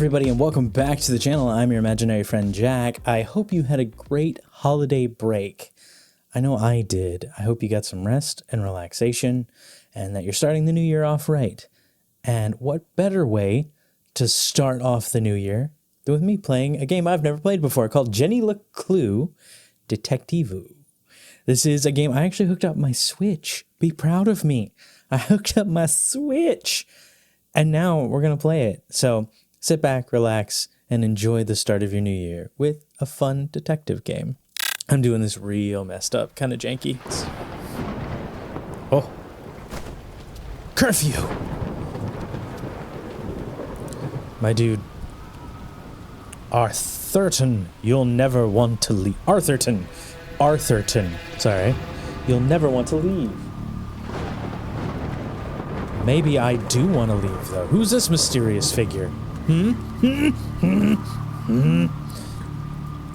everybody, and welcome back to the channel. I'm your imaginary friend Jack. I hope you had a great holiday break. I know I did. I hope you got some rest and relaxation and that you're starting the new year off right. And what better way to start off the new year than with me playing a game I've never played before called Jenny LeClue Detectivu. This is a game I actually hooked up my Switch. Be proud of me. I hooked up my Switch and now we're going to play it. So sit back, relax, and enjoy the start of your new year with a fun detective game. I'm doing this real messed up, kind of janky. Oh. Curfew! My dude. Arthurton, you'll never want to leave. Arthurton. Sorry. You'll never want to leave. Maybe I do want to leave, though. Who's this mysterious figure?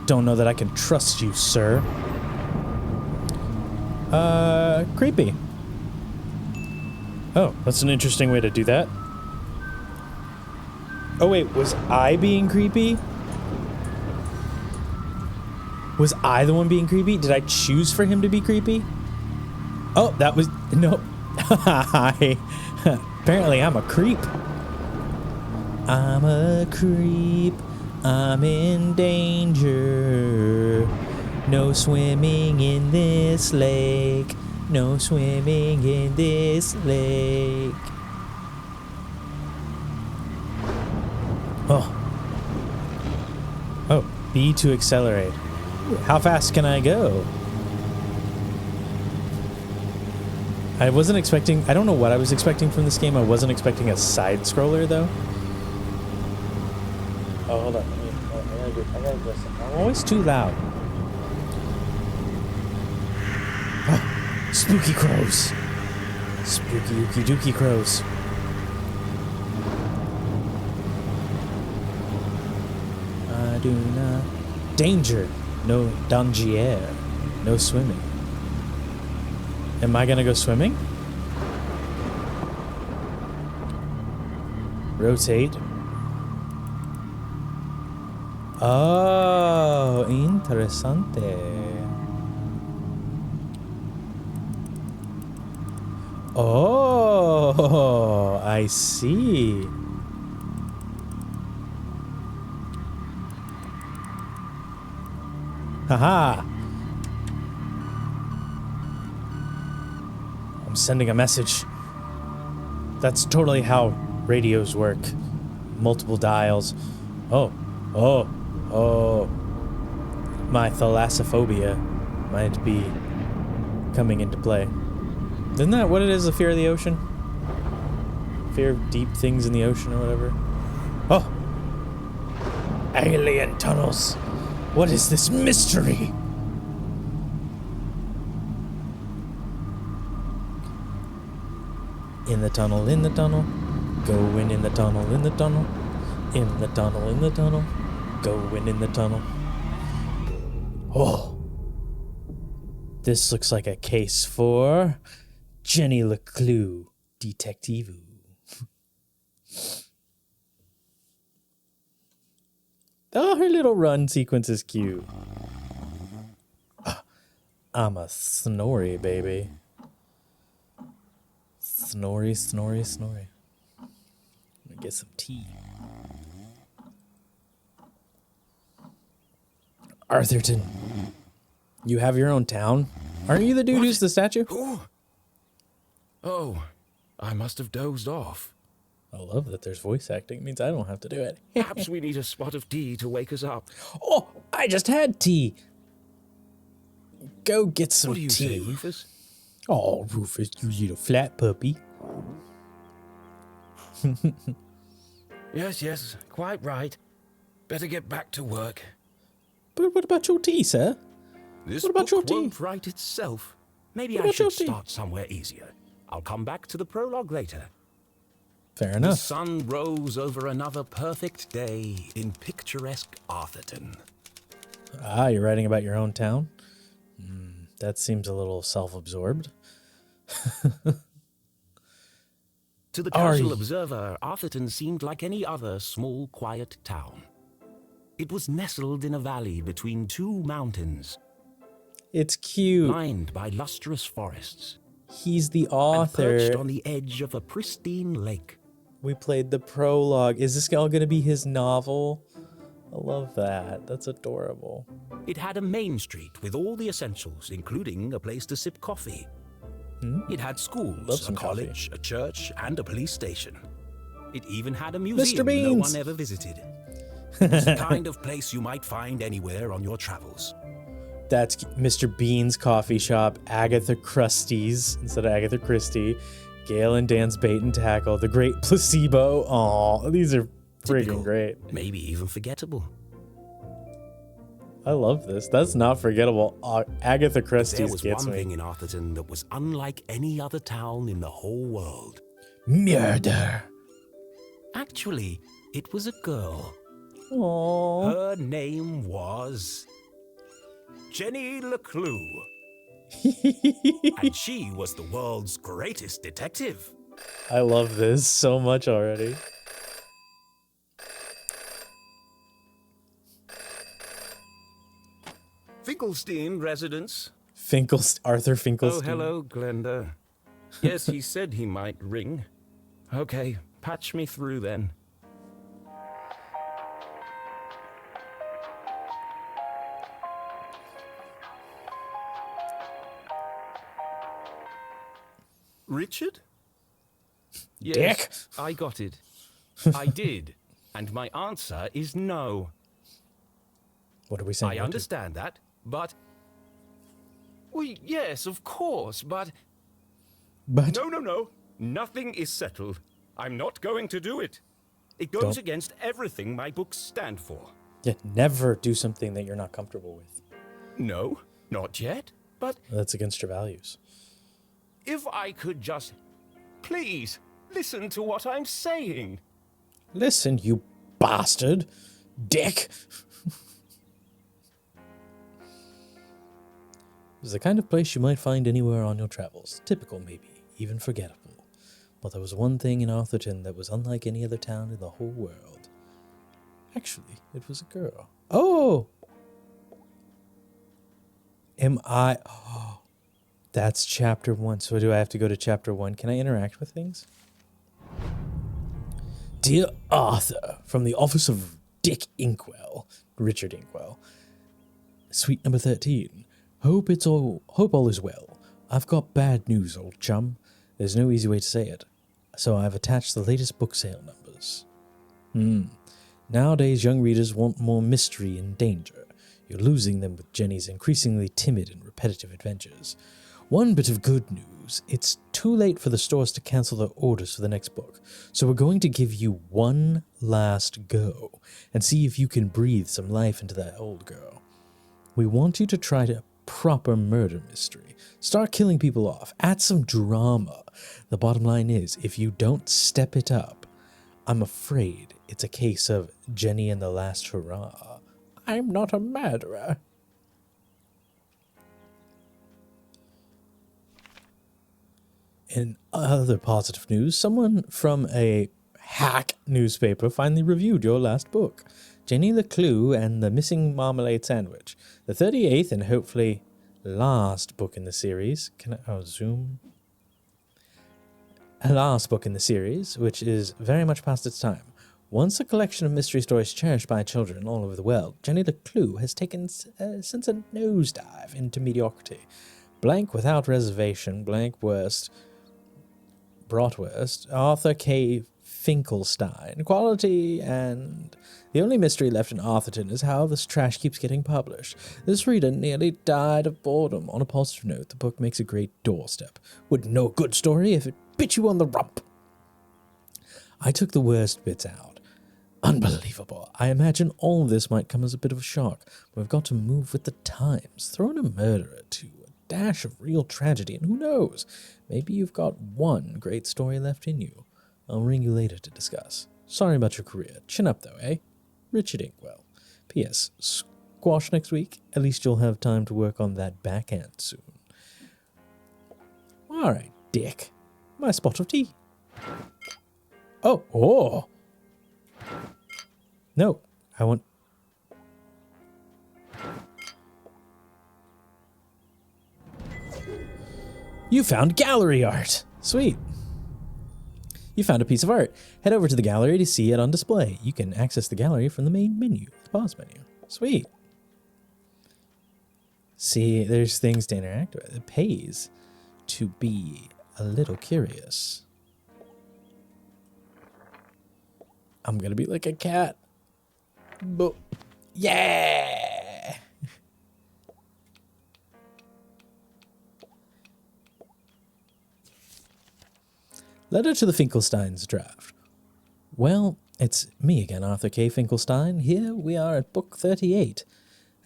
Don't know that I can trust you, sir. Creepy. Oh, that's an interesting way to do that. Oh wait, was I being creepy? Was I the one being creepy? Did I choose for him to be creepy? Oh, that was... No. Apparently I'm a creep. I'm a creep, I'm in danger. No swimming in this lake. No swimming in this lake. Oh. Oh, B to accelerate. How fast can I go? I wasn't expecting, I don't know what I was expecting from this game. I wasn't expecting a side scroller though. Oh, hold on. I gotta do something. I'm always too loud. Oh, spooky crows. Spooky ookie dookie crows. I do not. Danger. No danger. No swimming. Am I gonna go swimming? Rotate. Oh, interesante. Oh, I see. Haha. I'm sending a message. That's totally how radios work. Multiple dials. Oh. My thalassophobia might be coming into play. Isn't that what it is, the fear of the ocean? Fear of deep things in the ocean or whatever? Oh! Alien tunnels! What is this mystery? In the tunnel, going in the tunnel, in the tunnel, in the tunnel, in the tunnel, going in the tunnel. Oh, this looks like a case for Jenny LeClue Detectivu. Oh, her little run sequence is cute. I'm a snorry, baby. Snorry, snorry, snorry. Let me get some tea. Arthurton, you have your own town? Aren't you the dude who's the statue? Oh, I must have dozed off. I love that there's voice acting. It means I don't have to do it. Perhaps we need a spot of tea to wake us up. Oh, I just had tea. Go get some tea. What do you say, Rufus? Oh, Rufus, you little flat puppy. Yes, quite right. Better get back to work. But what about your tea, sir? This What about book your tea? won't write itself. Maybe What I about your should tea? start somewhere easier. I'll come back to the prologue later. Fair The enough. sun rose over another perfect day in picturesque Arthurton. Ah, you're writing about your own town? That seems a little self-absorbed. To the casual observer, Arthurton seemed like any other small, quiet town. It was nestled in a valley between two mountains. It's cute. Lined by lustrous forests. He's the And author. perched on the edge of a pristine lake. We played the prologue. Is this all going to be his novel? I love that. That's adorable. It had a main street with all the essentials, including a place to sip coffee. It had schools, a college, a church, and a police station. It even had a museum no one ever visited. It was the kind of place you might find anywhere on your travels. That's Mr. Bean's coffee shop, Agatha Christie's instead of Agatha Christie, Gail and Dan's Bait and Tackle, The Great Placebo. Aw, these are freaking great. Maybe even forgettable. I love this. That's not forgettable. Agatha Christie's gets me. There was one thing in Arthurton that was unlike any other town in the whole world. Murder. Actually, it was a girl. Aww. Her name was Jenny LeClue. And she was the world's greatest detective. I love this so much already. Finkelstein residence. Arthur Finkelstein. Oh, hello, Glenda. Yes, he said he might ring. Okay, patch me through then. Richard? Yes, Dick. I got it. I did. And my answer is no. What are we saying? I understand that, but... Well, yes, of course, but... But... No. Nothing is settled. I'm not going to do it. It goes against everything my books stand for. Yeah, never do something that you're not comfortable with. No, not yet, but... That's against your values. If I could just... Please, listen to what I'm saying. Listen, you bastard. Dick. It's the kind of place you might find anywhere on your travels. Typical, maybe. Even forgettable. But there was one thing in Arthurton that was unlike any other town in the whole world. Actually, it was a girl. Oh! Oh, that's chapter 1. So do I have to go to chapter 1? Can I interact with things? Dear Arthur, from the office of Richard Inkwell. Suite number 13. Hope all is well. I've got bad news, old chum. There's no easy way to say it. So I've attached the latest book sale numbers. Nowadays, young readers want more mystery and danger. You're losing them with Jenny's increasingly timid and repetitive adventures. One bit of good news, it's too late for the stores to cancel their orders for the next book, so we're going to give you one last go and see if you can breathe some life into that old girl. We want you to try a proper murder mystery. Start killing people off. Add some drama. The bottom line is, if you don't step it up, I'm afraid it's a case of Jenny and the Last Hurrah. I'm not a murderer. In other positive news, someone from a hack newspaper finally reviewed your last book, Jenny LeClue and the Missing Marmalade Sandwich, the 38th and hopefully last book in the series. Zoom? A last book in the series, which is very much past its time. Once a collection of mystery stories cherished by children all over the world, Jenny LeClue has taken since a nosedive into mediocrity. Blank without reservation, blank worst, bratwurst, Arthur K. Finkelstein, quality, and the only mystery left in Arthurton is how this trash keeps getting published. This reader nearly died of boredom. On a positive note, the book makes a great doorstep. Wouldn't know a good story if it bit you on the rump. I took the worst bits out. Unbelievable. I imagine all of this might come as a bit of a shock, but we've got to move with the times. Throw in a murder or two, a dash of real tragedy, and who knows, maybe you've got one great story left in you. I'll ring you later to discuss. Sorry about your career. Chin up though, eh? Richard Inkwell. P.S. Squash next week. At least you'll have time to work on that backhand soon. Alright, Dick. My spot of tea. Oh, oh. No, I want... You found gallery art. Sweet. You found a piece of art. Head over to the gallery to see it on display. You can access the gallery from the main menu, the pause menu. Sweet. See, there's things to interact with. It pays to be a little curious. I'm gonna be like a cat. But yeah. Letter to the Finkelsteins draft. Well, it's me again, Arthur K. Finkelstein. Here we are at book 38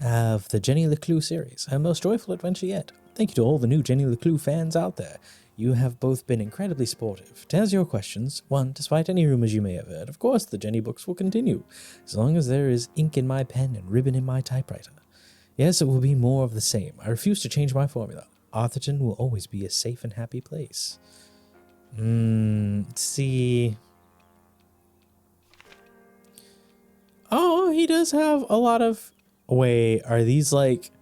of the Jenny LeClue series, her most joyful adventure yet. Thank you to all the new Jenny LeClue fans out there. You have both been incredibly supportive. To answer your questions, 1, despite any rumors you may have heard, of course the Jenny books will continue, as long as there is ink in my pen and ribbon in my typewriter. Yes, it will be more of the same. I refuse to change my formula. Arthurton will always be a safe and happy place. See. Oh, he does have a lot of... Wait, are these like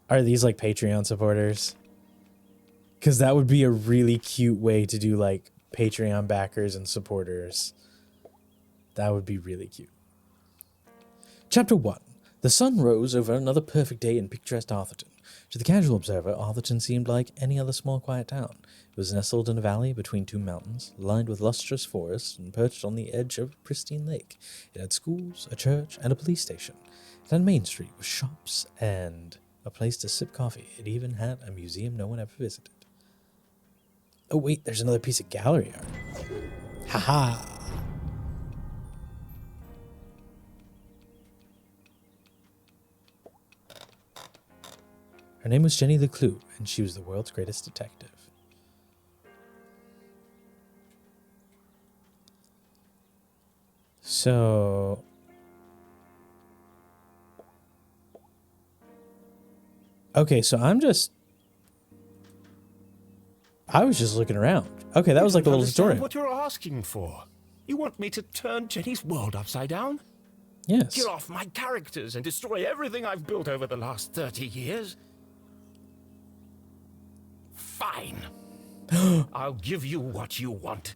Patreon supporters? Because that would be a really cute way to do like Patreon backers and supporters. That would be really cute. Chapter 1. The sun rose over another perfect day in picturesque Arthurton. To the casual observer, Arthurton seemed like any other small quiet town. It was nestled in a valley between 2 mountains, lined with lustrous forests, and perched on the edge of a pristine lake. It had schools, a church, and a police station. It had Main Street with shops and a place to sip coffee. It even had a museum no one ever visited. Oh wait, there's another piece of gallery art. Haha! Her name was Jenny LeClue, and she was the world's greatest detective. So... Okay, so I was just looking around. Okay, that was like a little tutorial. What you're asking for? You want me to turn Jenny's world upside down? Yes. Kill off my characters and destroy everything I've built over the last 30 years? Fine. I'll give you what you want.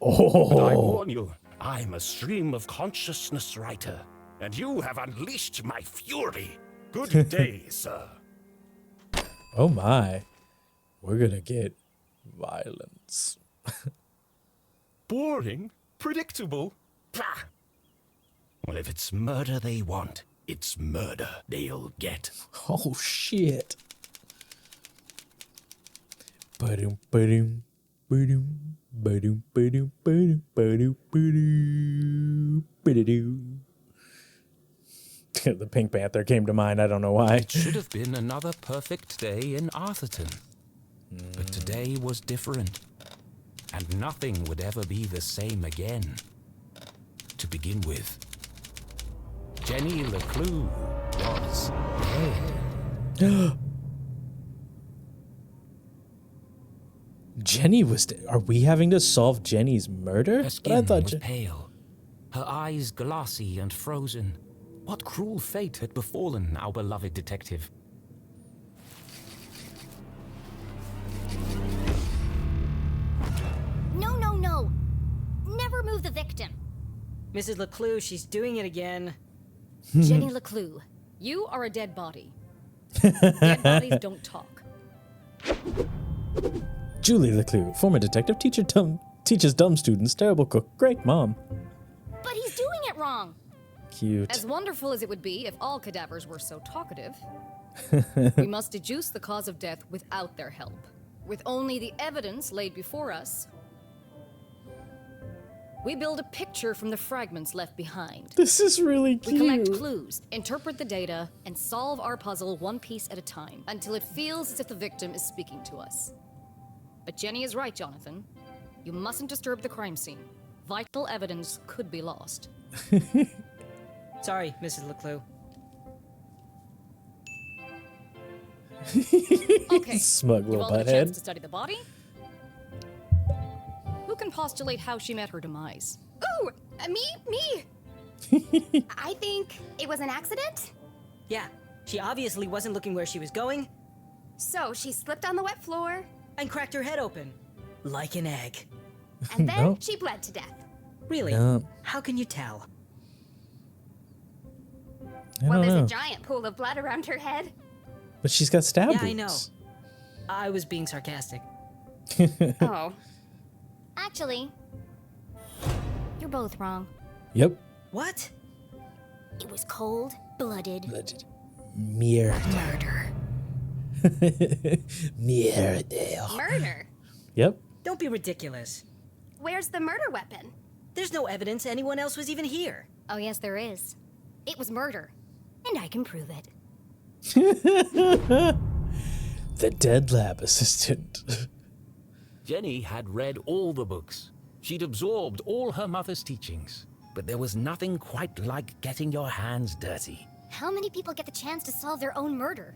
Oh. But I warn you, I'm a stream of consciousness writer, and you have unleashed my fury. Good day, sir. Oh my. We're gonna get violence. Boring? Predictable? Pah. Well, if it's murder they want, it's murder they'll get. Oh shit. Ba-doom, ba-doom, ba-doom, ba-doom, ba-doom, ba-doom, ba-doom, ba-doom, ba-da-doo. The Pink Panther came to mind, I don't know why. It should have been another perfect day in Arthurton. But today was different. And nothing would ever be the same again. To begin with, Jenny LeClue was dead. Jenny was dead. Are we having to solve Jenny's murder? Her skin was pale, her eyes glassy and frozen. What cruel fate had befallen our beloved detective? No, no, no. Never move the victim. Mrs. LeClue, she's doing it again. Jenny LeClue, you are a dead body. Dead bodies don't talk. Julie LeClue, former detective, teaches dumb students, terrible cook, great mom. But he's doing it wrong. Cute. As wonderful as it would be if all cadavers were so talkative, we must deduce the cause of death without their help. With only the evidence laid before us, we build a picture from the fragments left behind. This is really cute. We collect clues, interpret the data, and solve our puzzle one piece at a time, until it feels as if the victim is speaking to us. But Jenny is right, Jonathan. You mustn't disturb the crime scene. Vital evidence could be lost. Sorry, Mrs. LeClue. Okay. Smug Give little all the chance butthead. to study the body? can postulate how she met her demise. Ooh, me. I think it was an accident. Yeah, she obviously wasn't looking where she was going So she slipped on the wet floor, and cracked her head open. Like an egg. and then Nope. she bled to death. Really? No. How can you tell? I Well, don't there's know. a giant pool of blood around her head. But she's got stab Yeah, wounds. I know. I was being sarcastic. Oh. Actually, you're both wrong. Yep. What? It was cold-blooded Legend. Murder. murder. Murder. Murder? Yep. Don't be ridiculous. Where's the murder weapon? There's no evidence anyone else was even here. Oh, yes, there is. It was murder. And I can prove it. The dead lab assistant. Jenny had read all the books. She'd absorbed all her mother's teachings. But there was nothing quite like getting your hands dirty. How many people get the chance to solve their own murder?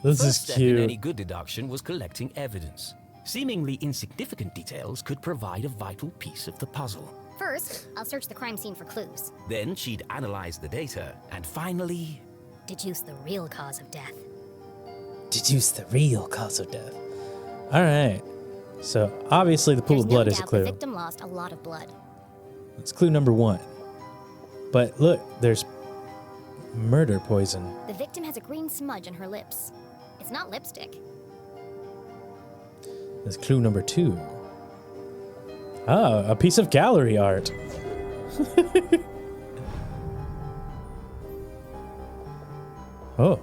This First is step in any cute. good deduction was collecting evidence. Seemingly insignificant details could provide a vital piece of the puzzle. First, I'll search the crime scene for clues. Then she'd analyze the data, and finally... Deduce the real cause of death. Deduce the real cause of death. All right. So obviously the pool There's of blood no is a doubt clue. the victim lost a lot of blood. That's clue number 1. But look, there's murder poison. The victim has a green smudge on her lips. It's not lipstick. That's clue number 2. Ah, a piece of gallery art. Oh,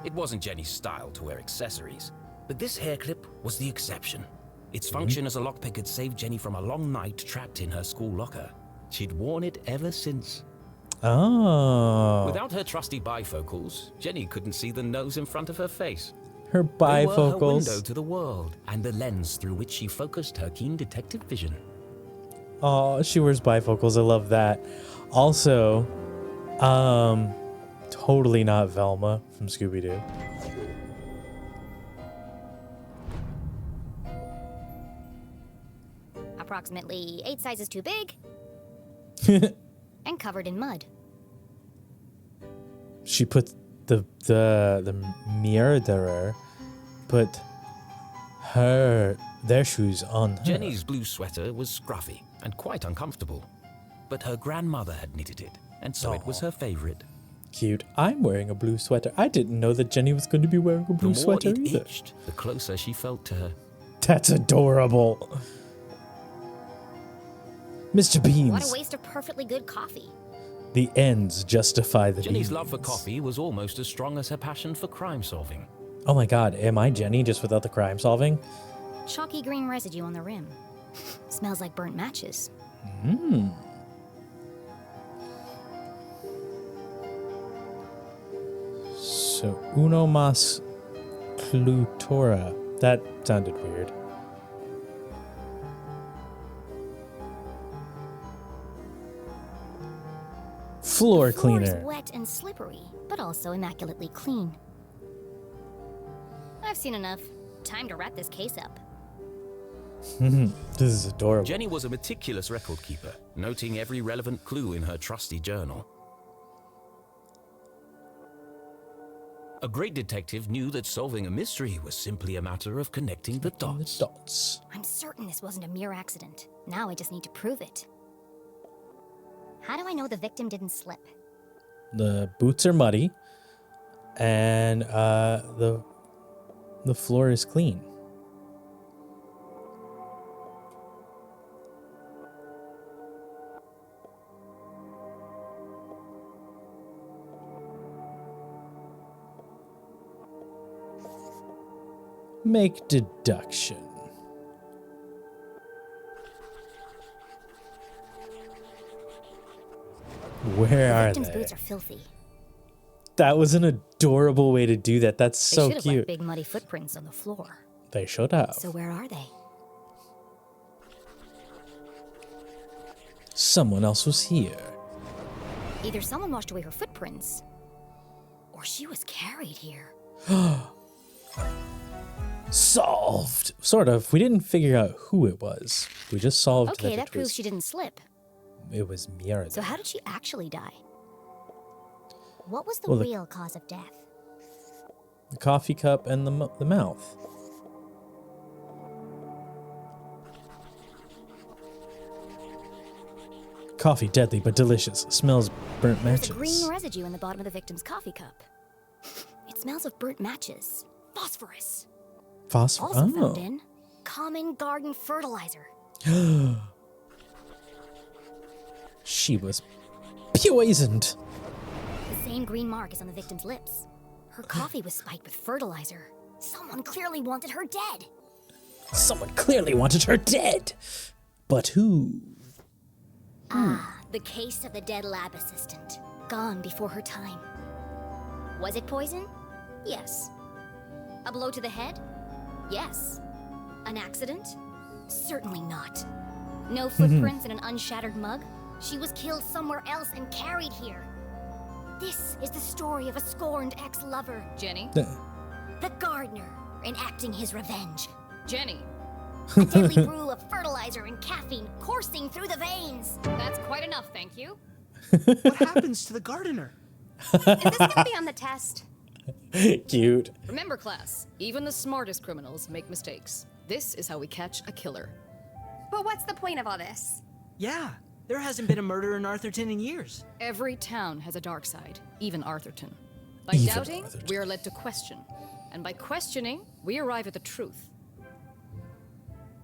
It wasn't Jenny's style to wear accessories, but this hair clip was the exception. Its function as a lockpick had saved Jenny from a long night trapped in her school locker. She'd worn it ever since. oh. Without her trusty bifocals, Jenny couldn't see the nose in front of her face. Her They were her window bifocals. to the world and the lens through which she focused her keen detective vision. Oh, she wears bifocals. I love that. Also, totally not Velma from Scooby-Doo. Approximately 8 sizes too big. And covered in mud. She put the murderer put their shoes on her. Jenny's blue sweater was scruffy and quite uncomfortable, but her grandmother had knitted it, and so it was her favorite. Cute. I'm wearing a blue sweater. I didn't know that Jenny was going to be wearing a The blue more sweater it either. itched, the closer she felt to her. That's adorable. Mr. Beans. What a waste of perfectly good coffee. The ends justify the Jenny's means. love for coffee was almost as strong as her passion for crime solving. Oh my god, am I Jenny just without the crime solving? Chalky green residue on the rim. Smells like burnt matches. So, uno mas clutora. That sounded weird. Floor The floor cleaner. is wet and slippery, but also immaculately clean. I've seen enough. Time to wrap this case up. This is adorable. Jenny was a meticulous record keeper, noting every relevant clue in her trusty journal. A great detective knew that solving a mystery was simply a matter of connecting the dots. Dots. I'm certain this wasn't a mere accident. Now I just need to prove it. How do I know the victim didn't slip? The boots are muddy, and the floor is clean. Make deduction. Where The are victim's they? boots are filthy. That was an adorable way to do that. That's They so should have left cute. big muddy footprints on the floor. They should have. So where are they? Someone else was here. Either someone washed away her footprints, or she was carried here. Solved. Sort of. We didn't figure out who it was. We just solved that Okay, it that proves was, she didn't slip. it was Miara. So how did she actually die? What was the Well, real cause of death? The coffee cup and the mouth. Coffee, deadly but delicious. Smells burnt There's matches. a green residue in the bottom of the victim's coffee cup. It smells of burnt matches. Phosphorus. Phosphor. Also found Oh. in common garden fertilizer. She was poisoned. The same green mark is on the victim's lips. Her coffee was spiked with fertilizer. Someone clearly wanted her dead. Someone clearly wanted her dead. But who? The case of the dead lab assistant. Gone before her time. Was it poison? Yes. A blow to the head? Yes. An accident? Certainly not. No footprints in an unshattered mug? She was killed somewhere else and carried here. This is the story of a scorned ex-lover. Jenny? The gardener enacting his revenge. Jenny! A deadly brew of fertilizer and caffeine coursing through the veins. That's quite enough, thank you. What happens to the gardener? Is this gonna be on the test? Cute. Remember, class, even the smartest criminals make mistakes. This is how we catch a killer. But what's the point of all this? Yeah, there hasn't been a murder in Arthurton in years. Every town has a dark side, even Arthurton. By Even doubting, Arthurton. we are led to question. And by questioning, we arrive at the truth.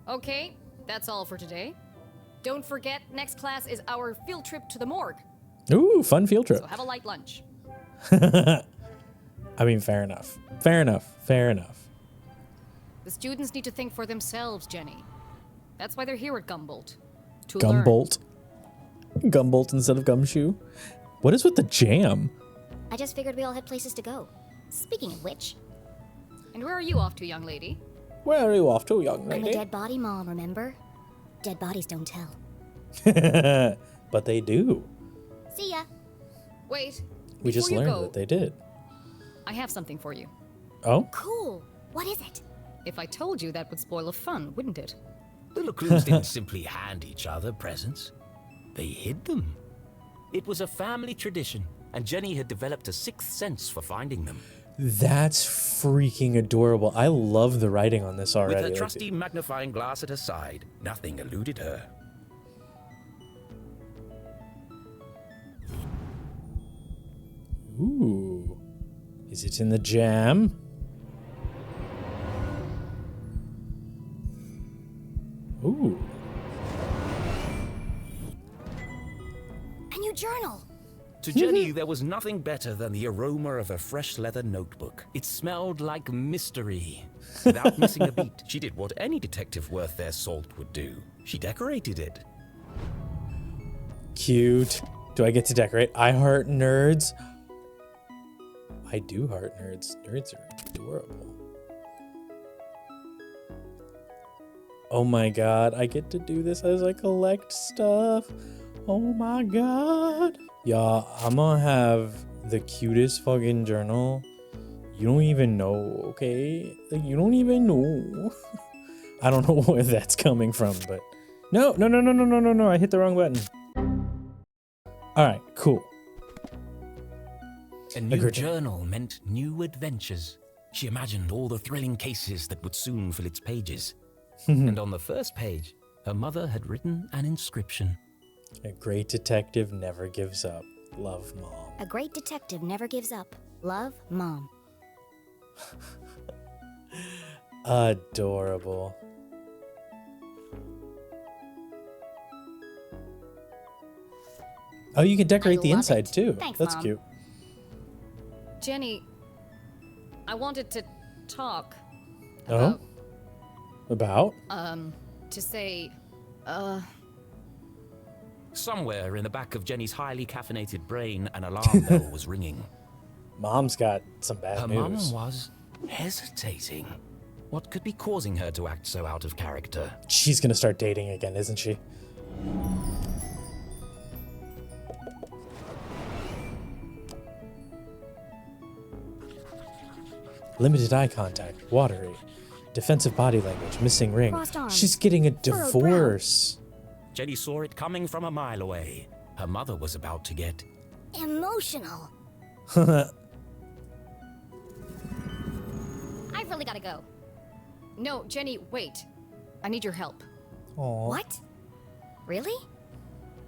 Okay, that's all for today. Don't forget, next class is our field trip to the morgue. Ooh, fun field trip. So have a light lunch. I mean, fair enough. Fair enough. Fair enough. The students need to think for themselves, Jenny. That's why they're here at Gumboldt. To learn. Gumboldt. Gumboldt instead of gumshoe. What is with the jam? I just figured we all had places to go. Speaking of which. And where are you off to, young lady? Where are you off to, young I'm a lady? dead body mom, remember? Dead bodies don't tell. But they do. See ya. Wait. We just before you learned go, that they did. I have something for you. Oh? Cool. What is it? If I told you, that would spoil the fun, wouldn't it? The LeClues didn't simply hand each other presents. They hid them. It was a family tradition, and Jenny had developed a sixth sense for finding them. That's freaking adorable. I love the writing on this already. With her Like, trusty magnifying glass at her side, nothing eluded her. Ooh. Is it in the jam? Ooh. A new journal. To Jenny, there was nothing better than the aroma of a fresh leather notebook. It smelled like mystery. Without missing a beat, she did what any detective worth their salt would do. She decorated it. Cute. Do I get to decorate? I heart nerds. I do heart nerds. Nerds are adorable. Oh my god, I get to do this as I collect stuff. Oh my god. Y'all, I'm gonna have the cutest fucking journal. You don't even know, okay? Like, you don't even know. I don't know where that's coming from, but... No, I hit the wrong button. Alright, cool. A new Agreed. journal meant new adventures. She imagined all the thrilling cases that would soon fill its pages. And on the first page, her mother had written an inscription. A great detective never gives up. Love, Mom. A great detective never gives up. Love, Mom. Adorable. Oh, you can decorate I the love inside it. too. Thanks, That's Mom. cute. Jenny, I wanted to talk Oh? About? to say, Somewhere in the back of Jenny's highly caffeinated brain, an alarm bell was ringing. Mom's got some bad Her mum news. was hesitating. What could be causing her to act so out of character? She's gonna start dating again, isn't she? Limited eye contact. Watery. Defensive body language, missing ring. Crossed arms. She's getting a Furrowed brow. divorce. Jenny saw it coming from a mile away. Her mother was about to get... Emotional. I've really gotta go. No, Jenny, wait. I need your help. Aw. What? Really?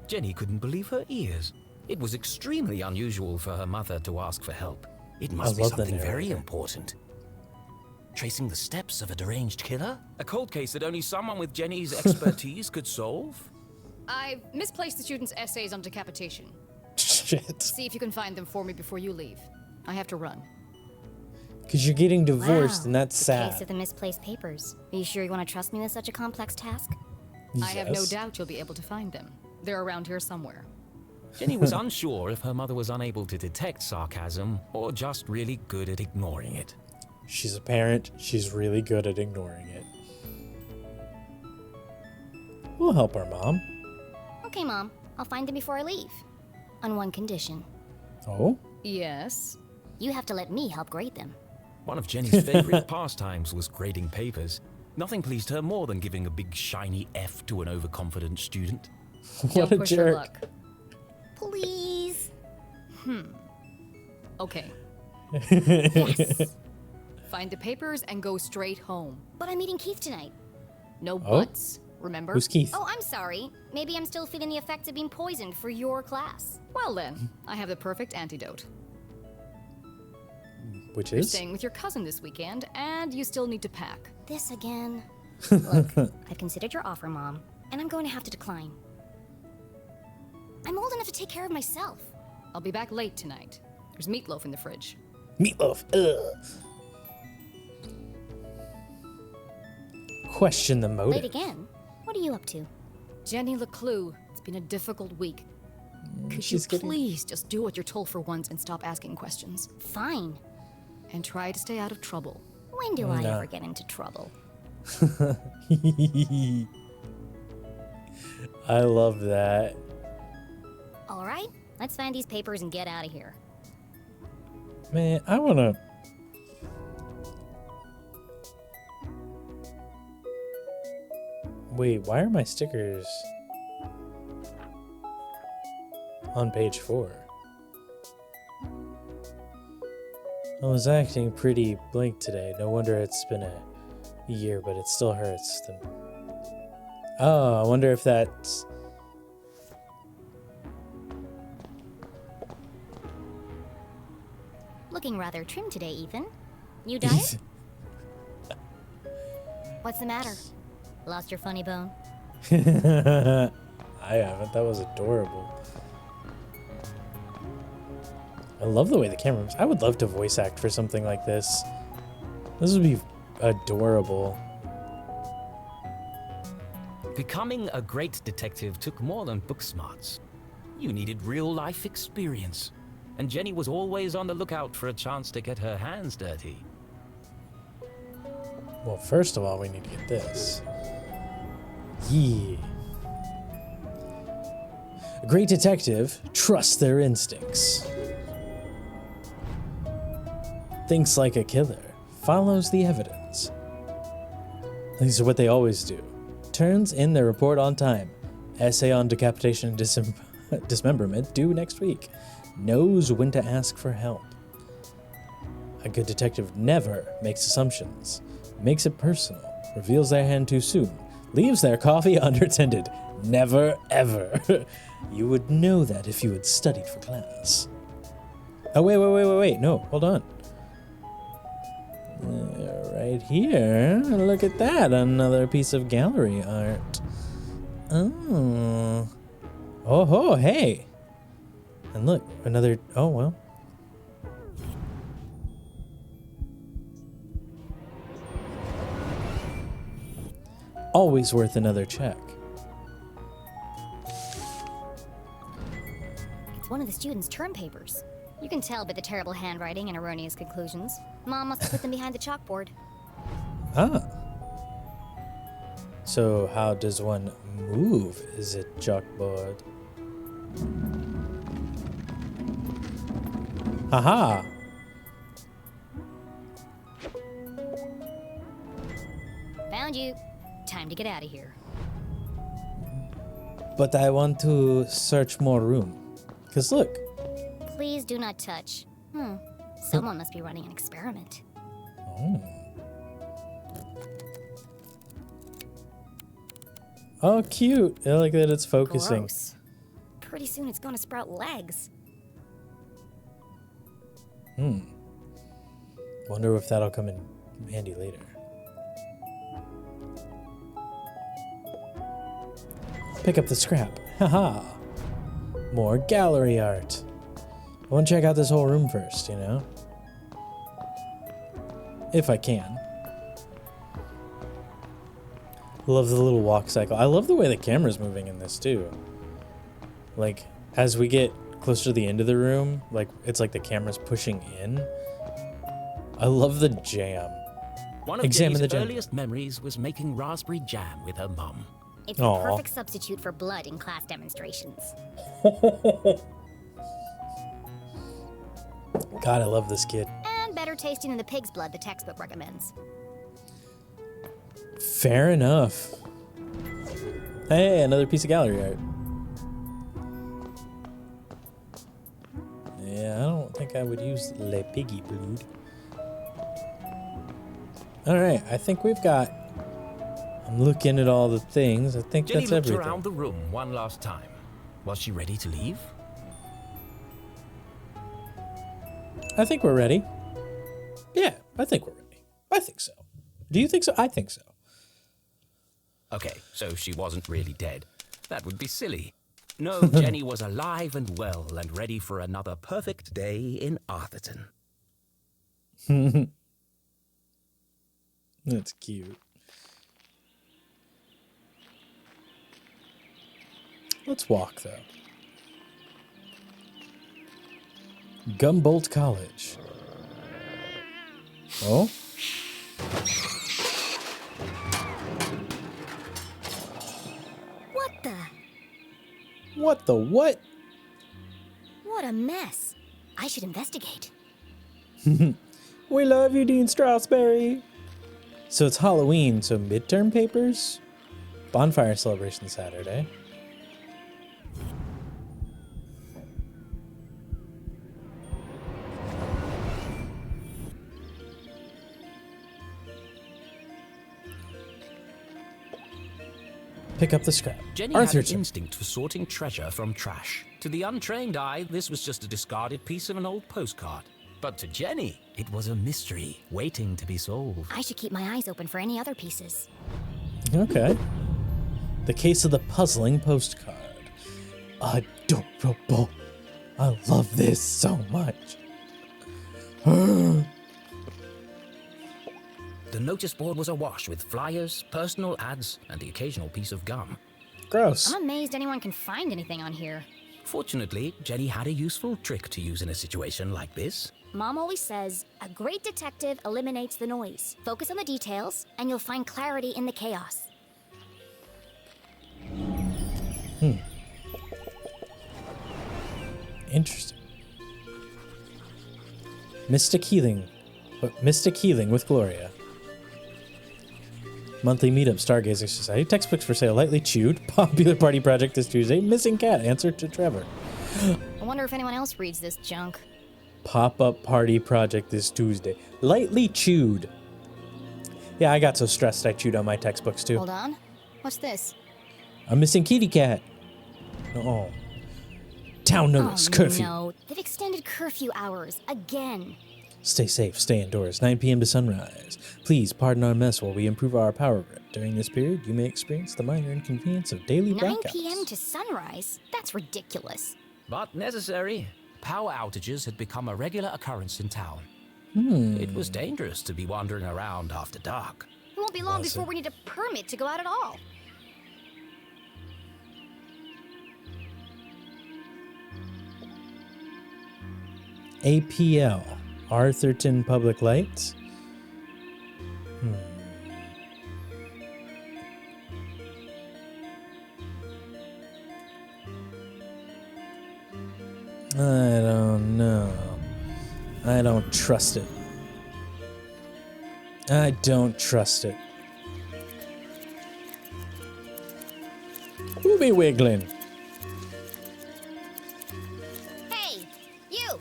Jenny couldn't believe her ears. It was extremely unusual for her mother to ask for help. It must be love the something very narrator. important. Tracing the steps of a deranged killer? A cold case that only someone with Jenny's expertise could solve? I've misplaced the students' essays on decapitation. Shit. See if you can find them for me before you leave. I have to run. Because you're getting divorced, Wow. and that's The case sad. of the misplaced papers. Are you sure you want to trust me with such a complex task? I have no Yes. doubt you'll be able to find them. They're around here somewhere. Jenny was unsure if her mother was unable to detect sarcasm or just really good at ignoring it. She's a parent. She's really good at ignoring it. We'll help our mom. Okay, Mom. I'll find them before I leave. On one condition. Oh? Yes? You have to let me help grade them. One of Jenny's favorite pastimes was grading papers. Nothing pleased her more than giving a big shiny F to an overconfident student. What Don't a push your jerk. luck. Please. Okay. Yes. Find the papers and go straight home. But I'm meeting Keith tonight. No Oh? buts, remember? Who's Keith? Oh, I'm sorry. Maybe I'm still feeling the effects of being poisoned for your class. Well then, I have the perfect antidote. Which You're is? staying with your cousin this weekend, and you still need to pack. This again. Look, I've considered your offer, Mom, and I'm going to have to decline. I'm old enough to take care of myself. I'll be back late tonight. There's meatloaf in the fridge. Meatloaf. Ugh. Question the Late motive. again? What are you up to? Jenny LeClue, it's been a difficult week. Could you she's getting- please just do what you're told for once and stop asking questions? Fine. And try to stay out of trouble. When do I No. ever get into trouble? I love that. All right, let's find these papers and get out of here. Man, I wanna... Wait, why are my stickers on page 4? I was acting pretty blank today. No wonder it's been a year, but it still hurts. Oh, I wonder if that's... Looking rather trim today, Ethan. You diet? What's the matter? Lost your funny bone? I haven't. That was adorable. I love the way the camera moves. I would love to voice act for something like this. This would be adorable. Becoming a great detective took more than book smarts. You needed real-life experience. And Jenny was always on the lookout for a chance to get her hands dirty. Well, first of all, we need to get this. Yeah. A great detective trusts their instincts. Thinks like a killer. Follows the evidence. These are what they always do. Turns in their report on time. Essay on decapitation and dismemberment due next week. Knows when to ask for help. A good detective never makes assumptions. Makes it personal. Reveals their hand too soon. Leaves their coffee unattended. Never, ever. You would know that if you had studied for class. Oh, wait. No, hold on. Right here. Look at that. Another piece of gallery art. Oh. Oh, hey. And look, another... Oh, well. Always worth another check. It's one of the students' term papers. You can tell by the terrible handwriting and erroneous conclusions. Mom must have put them behind the chalkboard. Ah. So how does one move? Is it chalkboard? Haha. Found you. Time to get out of here. But I want to search more room. Because look. Please do not touch. Someone must be running an experiment. Oh, cute. I like that it's focusing. Gross. Pretty soon it's gonna sprout legs. Wonder if that'll come in handy later. Pick up the scrap. Haha. More gallery art. I want to check out this whole room first, you know? If I can. Love the little walk cycle. I love the way the camera's moving in this too. Like, as we get closer to the end of the room, like, it's like the camera's pushing in. I love the jam. One of Jenny's earliest memories was making raspberry jam with her mum. It's the perfect substitute for blood in class demonstrations. God, I love this kid. And better tasting than the pig's blood the textbook recommends. Fair enough. Hey, another piece of gallery art. Yeah, I don't think I would use Le Piggy Blood. Alright, I think we've got... I'm looking at all the things. I think Jenny that's looked everything. around the room one last time. Was she ready to leave? I think we're ready. Yeah, I think we're ready. I think so. Do you think so? I think so. Okay, so she wasn't really dead. That would be silly. No, Jenny was alive and well and ready for another perfect day in Arthurton. That's cute. Let's walk, though. Gumboldt College. Oh? What the? What the what? What a mess. I should investigate. We love you, Dean Strasberry. So it's Halloween, so midterm papers? Bonfire celebration Saturday. Pick up the scrap. Jenny had an instinct for sorting treasure from trash. To the untrained eye, this was just a discarded piece of an old postcard. But to Jenny, it was a mystery waiting to be solved. I should keep my eyes open for any other pieces. Okay. The case of the puzzling postcard. Adorable. I love this so much. The notice board was awash with flyers, personal ads, and the occasional piece of gum. Gross. I'm amazed anyone can find anything on here. Fortunately, Jenny had a useful trick to use in a situation like this. Mom always says, a great detective eliminates the noise. Focus on the details, and you'll find clarity in the chaos. Interesting. Mystic Healing with Gloria. Monthly meetup, Stargazer Society. Textbooks for sale, lightly chewed. Popular party project this Tuesday. Missing cat, answer to Trevor. I wonder if anyone else reads this junk. Pop-up party project this Tuesday. Lightly chewed. Yeah, I got so stressed I chewed on my textbooks too. Hold on. What's this? A missing kitty cat. Oh. Town notice, curfew. No, they've extended curfew hours again. Stay safe, stay indoors, 9 p.m. to sunrise. Please pardon our mess while we improve our power grid. During this period, you may experience the minor inconvenience of daily 9 blackouts. p.m. to sunrise? That's ridiculous. But necessary. Power outages had become a regular occurrence in town. It was dangerous to be wandering around after dark. It won't be long before we need a permit to go out at all. APL, Arthurton Public Lights. I don't know. I don't trust it. I don't trust it. Who be wiggling? Hey, you!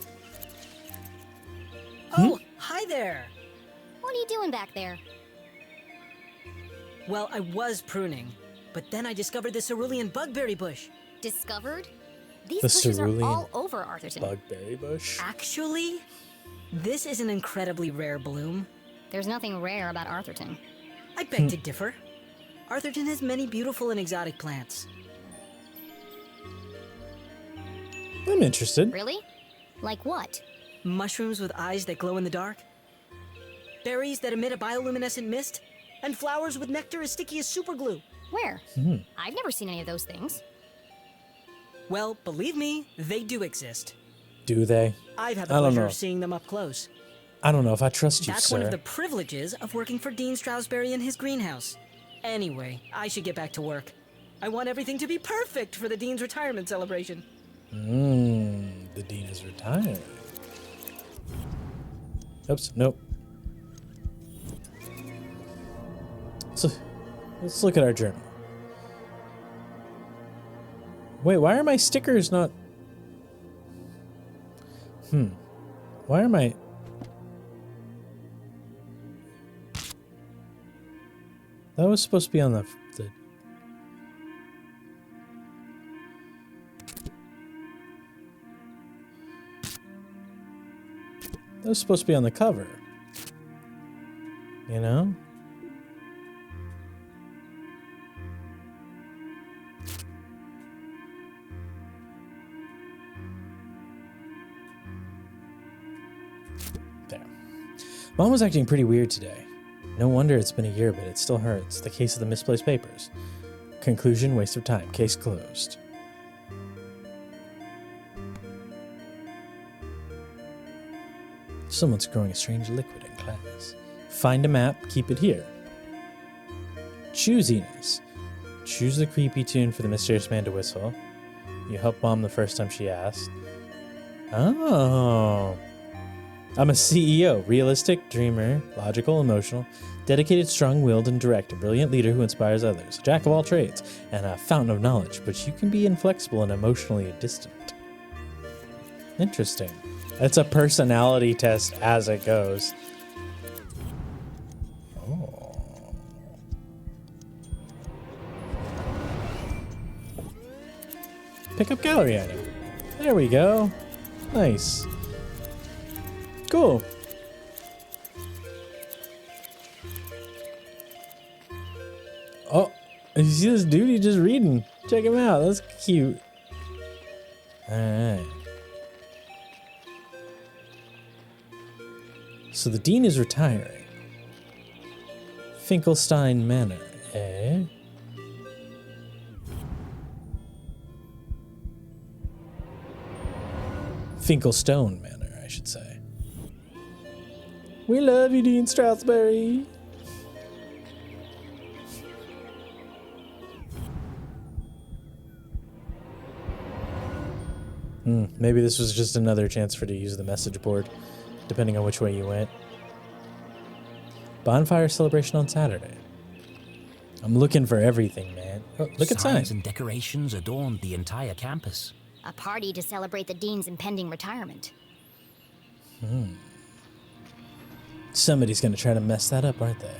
Oh, hi there. What are you doing back there? Well, I was pruning, but then I discovered the cerulean bugberry bush. Discovered? These The bushes are cerulean all over Arthurton. Bugberry bush. Actually, this is an incredibly rare bloom. There's nothing rare about Arthurton. I beg to differ. Arthurton has many beautiful and exotic plants. I'm interested. Really? Like what? Mushrooms with eyes that glow in the dark. Berries that emit a bioluminescent mist. And flowers with nectar as sticky as superglue. Where? I've never seen any of those things. Well, believe me, they do exist. Do they? I've had the I don't pleasure know. of seeing them up close. I don't know if I trust you, That's sir. one of the privileges of working for Dean Stroudsbury in his greenhouse. Anyway, I should get back to work. I want everything to be perfect for the Dean's retirement celebration. The Dean is retiring. Oops, nope. So, let's look at our journal. Wait, why are my stickers not... Why are my... That was supposed to be on the... That was supposed to be on the cover. You know? There. Mom was acting pretty weird today. No wonder it's been a year, but it still hurts. The case of the misplaced papers. Conclusion, waste of time. Case closed. Someone's growing a strange liquid in class. Find a map, keep it here. Choosiness. Choose the creepy tune for the mysterious man to whistle. You helped Mom the first time she asked. Oh. I'm a CEO. Realistic, dreamer, logical, emotional, dedicated, strong-willed, and direct. A brilliant leader who inspires others. A jack of all trades, and a fountain of knowledge, but you can be inflexible and emotionally distant. Interesting. It's a personality test as it goes. Oh. Pick up gallery item. There we go. Nice. Cool. Oh, you see this dude? He's just reading. Check him out. That's cute. Alright. So the Dean is retiring. Finkelstein Manor, eh? Finkelstone Manor, I should say. We love you, Dean Stroudsbury. Maybe this was just another chance for to use the message board, depending on which way you went. Bonfire celebration on Saturday. I'm looking for everything, man. Oh, look at signs. Signs and decorations adorned the entire campus. A party to celebrate the Dean's impending retirement. Somebody's gonna try to mess that up, aren't they?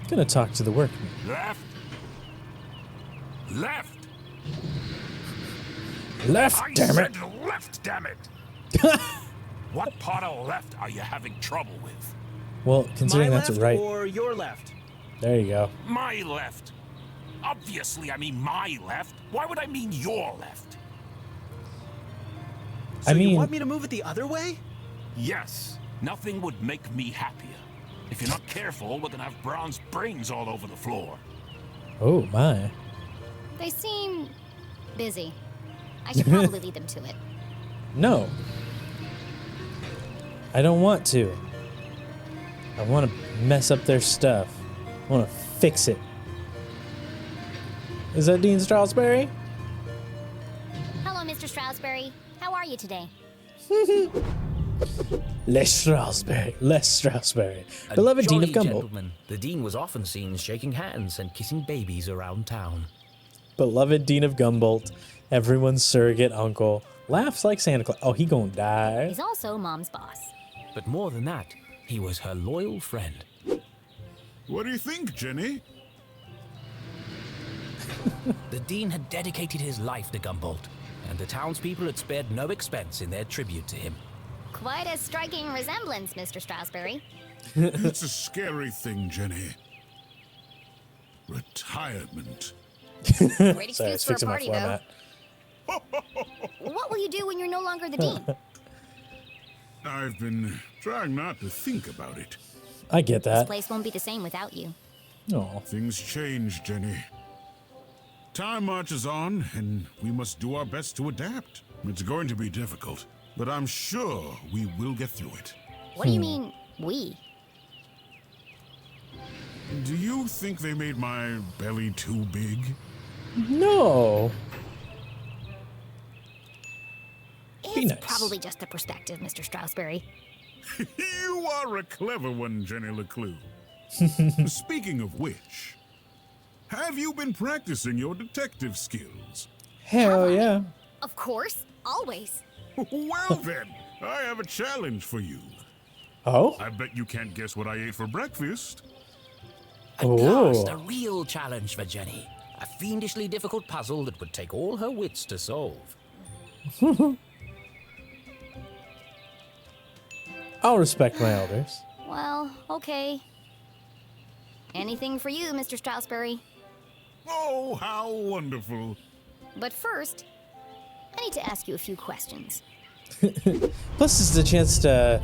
Gonna talk to the workmen. Left. Left. Left, I damn it! said left, damn it. What part of left are you having trouble with? Well, considering My that's left right. or your left? There you go. My left. Obviously, I mean my left. Why would I mean your left? So I mean- you want me to move it the other way? Yes. Nothing would make me happier. If you're not careful, we're gonna have bronze brains all over the floor. Oh my. They seem busy. I should probably lead them to it. No. I don't want to. I want to mess up their stuff. I want to fix it. Is that Dean Stroudsbury? Hello, Mr. Stroudsbury. How are you today? Les Strasberry. Beloved Dean of Gumball. Gentleman, the Dean was often seen shaking hands and kissing babies around town. Beloved Dean of Gumboldt, everyone's surrogate uncle, laughs like Santa Claus. Oh, he gonna die. He's also Mom's boss. But more than that, he was her loyal friend. What do you think, Jenny? The Dean had dedicated his life to Gumboldt, and the townspeople had spared no expense in their tribute to him. Quite a striking resemblance, Mr. Strasberry. It's a scary thing, Jenny. Retirement. Great Sorry, I excuse was for a fixing my party, though. format. What will you do when you're no longer the Dean? I've been trying not to think about it. I get This that. place won't be the same without you. Oh, Things change, Jenny. Time marches on, and we must do our best to adapt. It's going to be difficult, but I'm sure we will get through it. What do you mean, we? Do you think they made my belly too big? no. Be It's nice. probably just the perspective, Mr. Strasberry. You are a clever one, Jenny LeClue. Speaking of which, have you been practicing your detective skills? Hell yeah. Of course, always. Well then, I have a challenge for you. Oh? I bet you can't guess what I ate for breakfast. At last, a real challenge for Jenny. A fiendishly difficult puzzle that would take all her wits to solve. I'll respect my elders. Well, okay. Anything for you, Mr. Strasberry. Oh, how wonderful. But first, I need to ask you a few questions. Plus, this is a chance to...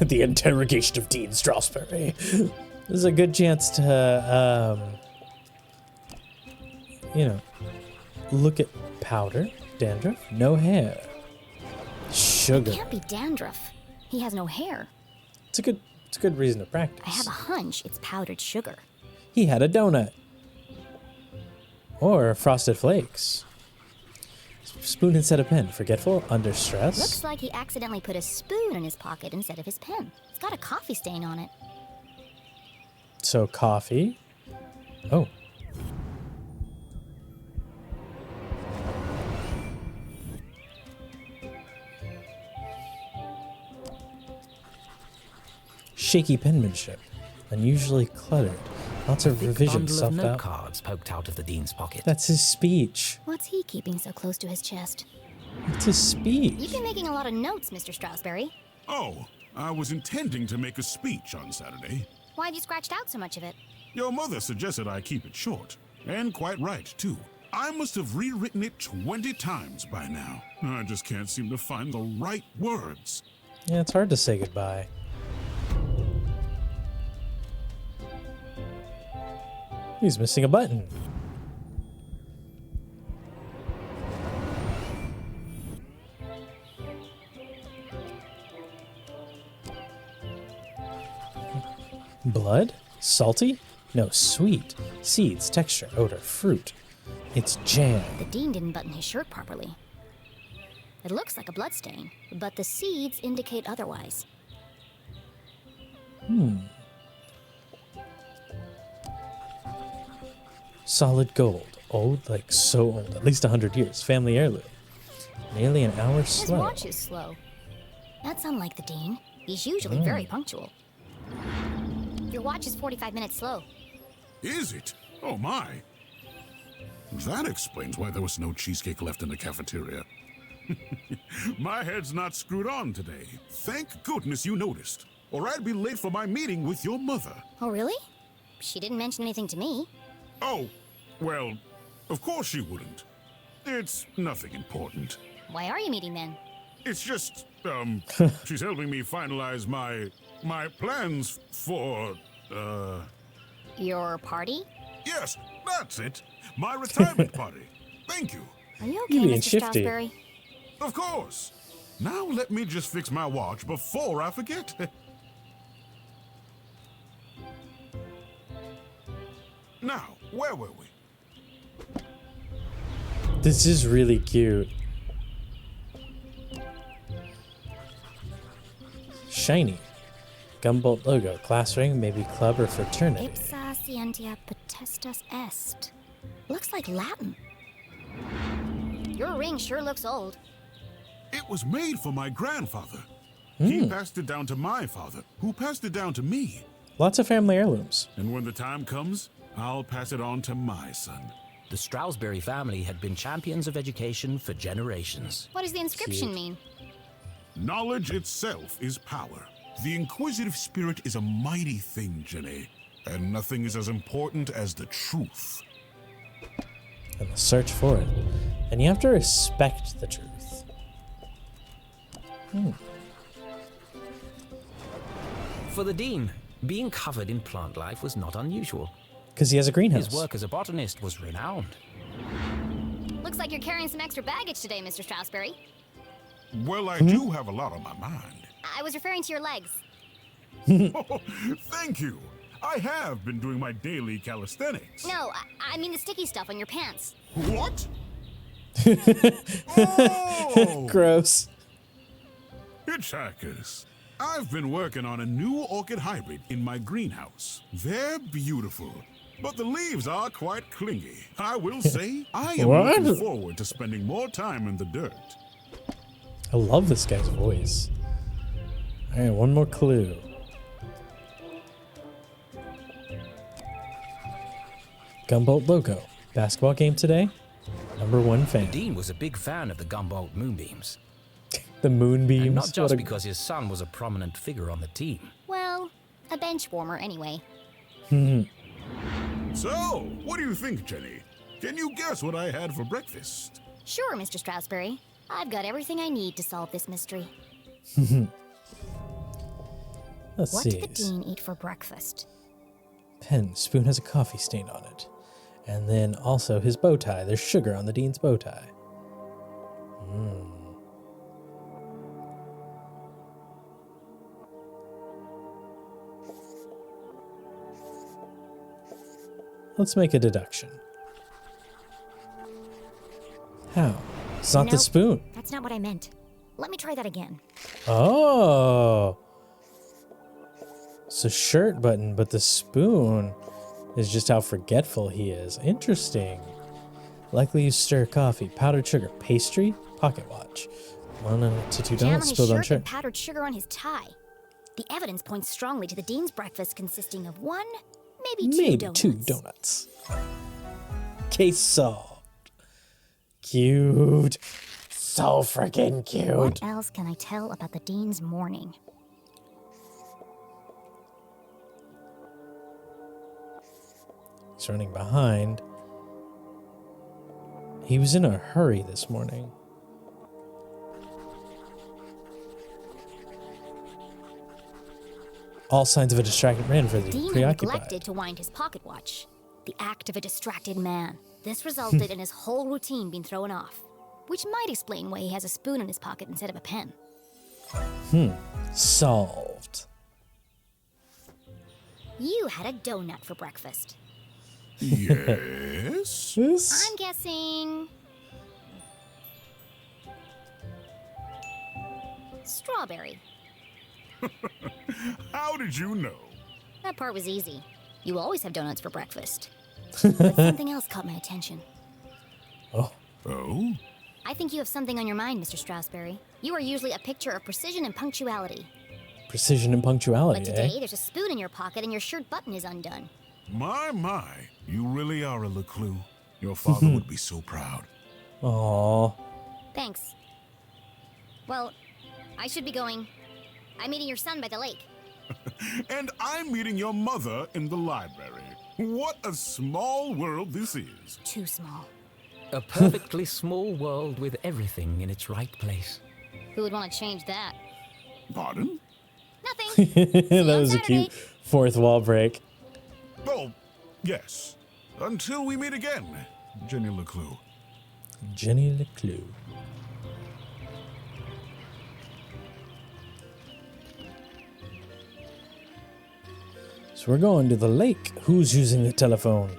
the interrogation of Dean Strasberry. This is a good chance to, you know, look at powder, dandruff, no hair, sugar. It can't be dandruff. He has no hair. It's a good reason to practice. I have a hunch it's powdered sugar. He had a donut. Or frosted flakes. Spoon instead of pen. Forgetful, under stress. Looks like he accidentally put a spoon in his pocket instead of his pen. It's got a coffee stain on it. So coffee. Oh. Shaky penmanship. Unusually cluttered. Lots of revisions. Bundle of note Self-doubt. cards poked out of the Dean's pocket. That's his speech. What's he keeping so close to his chest? It's his speech. You've been making a lot of notes, Mr. Strasberry. Oh, I was intending to make a speech on Saturday. Why have you scratched out so much of it? Your mother suggested I keep it short. And quite right, too. I must have rewritten it 20 times by now. I just can't seem to find the right words. Yeah, it's hard to say goodbye. He's missing a button. Blood? Salty? No, sweet. Seeds, texture, odor, fruit. It's jam. The Dean didn't button his shirt properly. It looks like a bloodstain, but the seeds indicate otherwise. Solid gold. Old, like so old. At least 100 years. Family heirloom. Nearly an hour His slow. watch is slow. That's unlike the Dean. He's usually very punctual. Your watch is 45 minutes slow. Is it? Oh my. That explains why there was no cheesecake left in the cafeteria. My head's not screwed on today. Thank goodness you noticed. Or I'd be late for my meeting with your mother. Oh, really? She didn't mention anything to me. Oh, well, of course she wouldn't. It's nothing important. Why are you meeting then? It's just, she's helping me finalize my plans for, Your party? yes, that's it. My retirement party. Thank you. Are you okay, You're being Mr. shifty. Strasberry? Of course. Now let me just fix my watch before I forget. Now, where were we? This is really cute. shiny. Gumbolt logo. Class ring, maybe club or fraternity. Ipsa scientia potestas est. Looks like Latin. Your ring sure looks old. It was made for my grandfather. He passed it down to my father, who passed it down to me. Lots of family heirlooms. And when the time comes, I'll pass it on to my son. The Stroudsbury family had been champions of education for generations. What does the inscription mean? Knowledge itself is power. The inquisitive spirit is a mighty thing, Jenny. And nothing is as important as the truth. And the search for it. And you have to respect the truth. For the Dean, being covered in plant life was not unusual. Because he has a greenhouse. His work as a botanist was renowned. Looks like you're carrying some extra baggage today, Mr. Stroudsbury. Well, I do have a lot on my mind. I was referring to your legs. Oh, thank you. I have been doing my daily calisthenics. No, I mean the sticky stuff on your pants. What? Oh! Gross. Hitchhikers. I've been working on a new orchid hybrid in my greenhouse. They're beautiful, but the leaves are quite clingy. I will say, I am looking forward to spending more time in the dirt. I love this guy's voice. All right, one more clue. Gumbolt logo. Basketball game today? #1 fan. Dean was a big fan of the Gumboldt moonbeams. The moonbeams. And not just because his son was a prominent figure on the team. Well, a bench warmer anyway. So, what do you think, Jenny? Can you guess what I had for breakfast? Sure, Mr. Stroudsbury. I've got everything I need to solve this mystery. Let's What see. did the Dean eat for breakfast? Pen. Spoon has a coffee stain on it. And then also his bow tie. There's sugar on the Dean's bow tie. Let's make a deduction. How? It's not the Nope. spoon. That's not what I meant. Let me try that again. Oh. It's a shirt button, but the spoon is just how forgetful he is. Interesting. Likely you stir coffee, powdered sugar, pastry, pocket watch. 1 to 2 Jam on donuts his spilled on shirt shirt. and powdered sugar on his tie. The evidence points strongly to the Dean's breakfast consisting of 1, maybe 2 donuts. 2 donuts. Case solved. Cute. So freaking cute. What else can I tell about the Dean's morning? He's running behind. He was in a hurry this morning. All signs of a distracted man for the Dean had preoccupied. neglected to wind his pocket watch. The act of a distracted man. This resulted in his whole routine being thrown off, which might explain why he has a spoon in his pocket instead of a pen. Solved. You had a donut for breakfast. Yes? I'm guessing... strawberry. How did you know? That part was easy. You always have donuts for breakfast. But something else caught my attention. Oh, Oh? I think you have something on your mind, Mr. Stroudsbury. You are usually a picture of precision and punctuality. precision and But punctuality, today, eh? there's a spoon in your pocket and your shirt button is undone. My. You really are a LeClue. Your father would be so proud. Aww. Thanks. Well, I should be going. I'm meeting your son by the lake. And I'm meeting your mother in the library. What a small world this is. Too small. A perfectly small world with everything in its right place. Who would want to change that? Pardon? Nothing. That on was a Saturday. cute fourth wall break. Oh, yes. Until we meet again, Jenny LeClue. Jenny LeClue. So we're going to the lake. Who's using the telephone?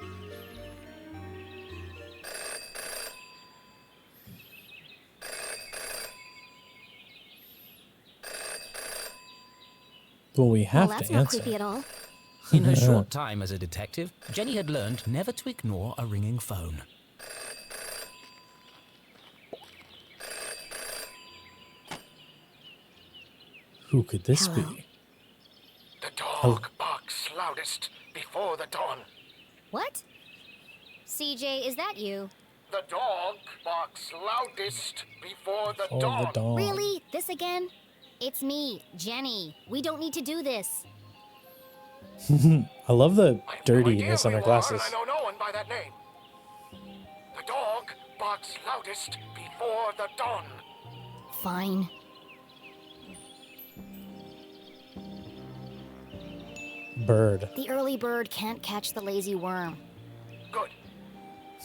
Well, we have Well, that's to not answer. creepy at all. In her short time as a detective, Jenny had learned never to ignore a ringing phone. Who could this Hello? be? The dog barks loudest before the dawn. What? CJ, is that you? The dog barks loudest before the Oh, dawn. the dawn. Really? This again? It's me, Jenny. We don't need to do this. I love the I have dirtiness no on her idea who you are, glasses. and I know no one by that name. The dog barks loudest before the dawn. Fine. Bird. The early bird can't catch the lazy worm. Good.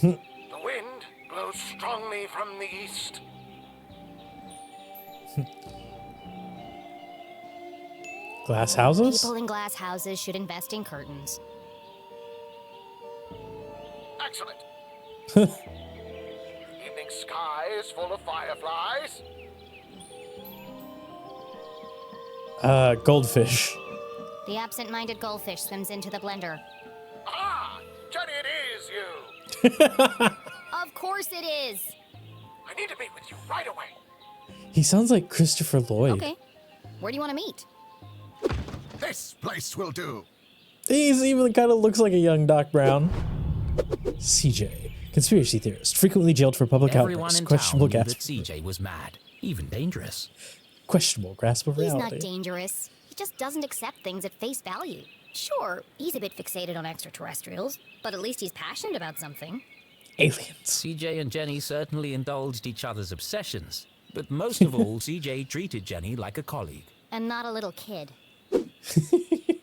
The wind blows strongly from the east. Glass houses? People in glass houses should invest in curtains. Excellent. Evening sky is full of fireflies. Goldfish. The absent-minded goldfish swims into the blender. Ah, Jenny, it is you. Of course it is! I need to meet with you right away. He sounds like Christopher Lloyd. Okay. Where do you want to meet? This place will do. He's even kind of looks like a young Doc Brown. CJ, conspiracy theorist, frequently jailed for public Everyone outbursts, in questionable town knew grasp, that CJ was mad, even dangerous. questionable grasp of He's reality. not dangerous. He just doesn't accept things at face value. Sure, he's a bit fixated on extraterrestrials, but at least he's passionate about something. Aliens. CJ and Jenny certainly indulged each other's obsessions, but most of all, CJ treated Jenny like a colleague. And not a little kid.